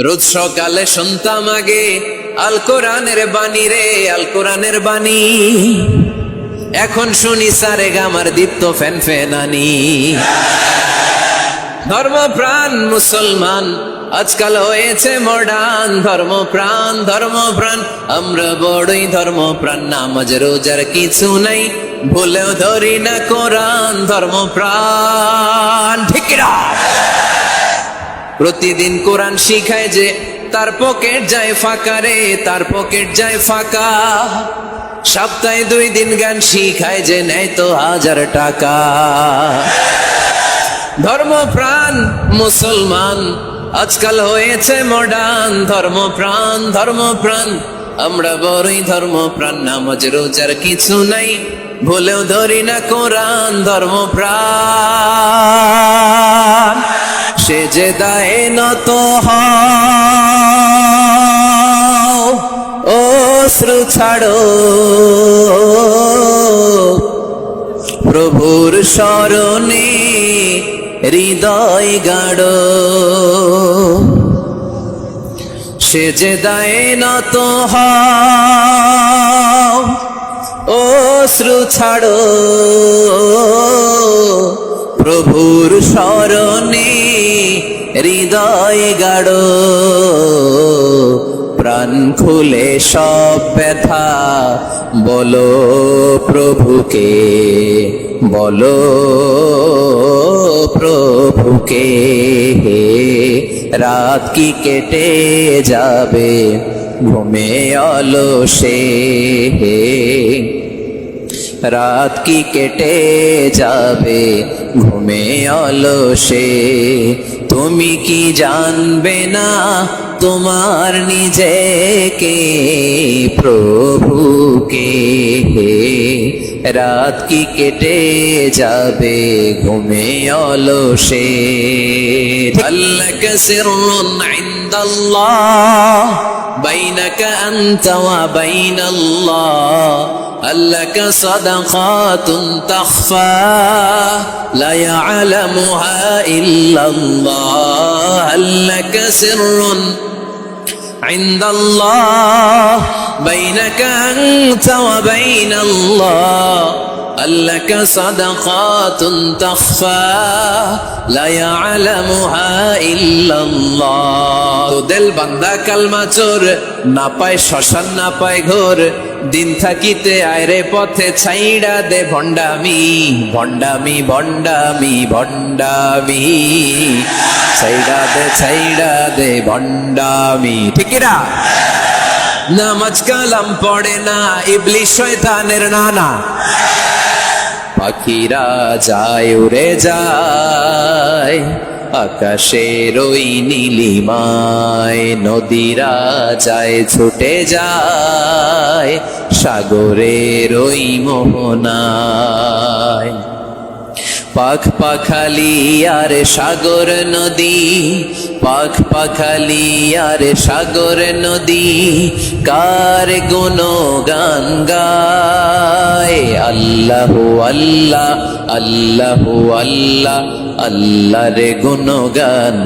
রোজ সকালে শুনতাম আগে আল কোরআনের বাণী রে, আল কোরআনের বাণী। এখন শুনি সারে গামার দীপ্ত ফ্যান ফ্যানানি। ধর্মপ্রাণ মুসলমান আজকাল হয়েছে মডার্ন। ধর্মপ্রাণ ধর্মপ্রাণ আমরা বড়ই ধর্মপ্রাণ। নামাজ রোজার কিছু নাই, ভুলেও ধরি না কোরআন। ধর্মপ্রাণ ঠিক না? প্রতিদিন কোরআন শিখায় যে তার পকেট যায় ফাঁকা রে, তার পকেট যায় ফাঁকা। সপ্তাহে 2 দিন গান শিখায় যে নেয় তো 1000 টাকা। ধর্মপ্রাণ মুসলমান আজকাল হয়েছে মডার্ন। ধর্মপ্রাণ ধর্মপ্রাণ আমরা বড়ই ধর্মপ্রাণ। নামাজ রোজার কিছু নাই, ভুলেও ধরি না কোরআন। ধর্মপ্রাণ সেজদায় নত হও, অশ্রু ছাড়ো, প্রভুর শরণে হৃদয় গাড়ো। সেজদায় নত হও, অশ্রু ছাড়ো, প্রভুর শরণে হৃদয় গাড়ো। প্রাণ খুলে সব ব্যথা বলো প্রভুকে, বলো প্রভুকে। রাত কি কেটে যাবে ঘুমে অলসে, রাত কি কেটে যাবে ঘুমে অলসে। তুমি কি জানবে না তোমার নিজেকে, প্রভুকে। রাত কি কেটে যাবে ঘুমে অলসে। আল্লাকা সিররুন ইনদাল্লাহ বাইনাকা আনতা ওয়া বাইনাল্লাহ। আল্লাকা সাদাকাতুন তাখফা লা ইয়ালামুহা ইল্লাল্লাহ। আল্লাকা সিররুন ইনদাল্লাহ বাইনাকা আনতা ওয়া বাইনাল্লাহ। আল্লাকা সাদাকাতুন তাখফা লা ইয়ালামুহা ইল্লাল্লাহ। তো দিল বান্দা কালমা চোর, না পায় শ্মশান না পায় ঘোর। দিন থাকিতে আয়রে পথে ছাইড়া দে ভণ্ডামি, ভণ্ডামি ভণ্ডামি ভণ্ডামি। ছাইড়া দে ভণ্ডামি। ঠিক না? নামাজ কালাম পড়ে না, ইবলিশ শয়তানের নানা। পাখিরা যায় উড়ে যায় আকাশের ওই নীলিমায়। নদীরা যায় ছুটে যায় সাগরের ওই মোহনায়। পাখ পাখালি আর সাগর নদী, পাখ পাখালি আর সাগর নদী। কার গুণগান গায় আল্লাহ আল্লাহ, আল্লাহ আল্লাহ, আল্লাহর গুণগান।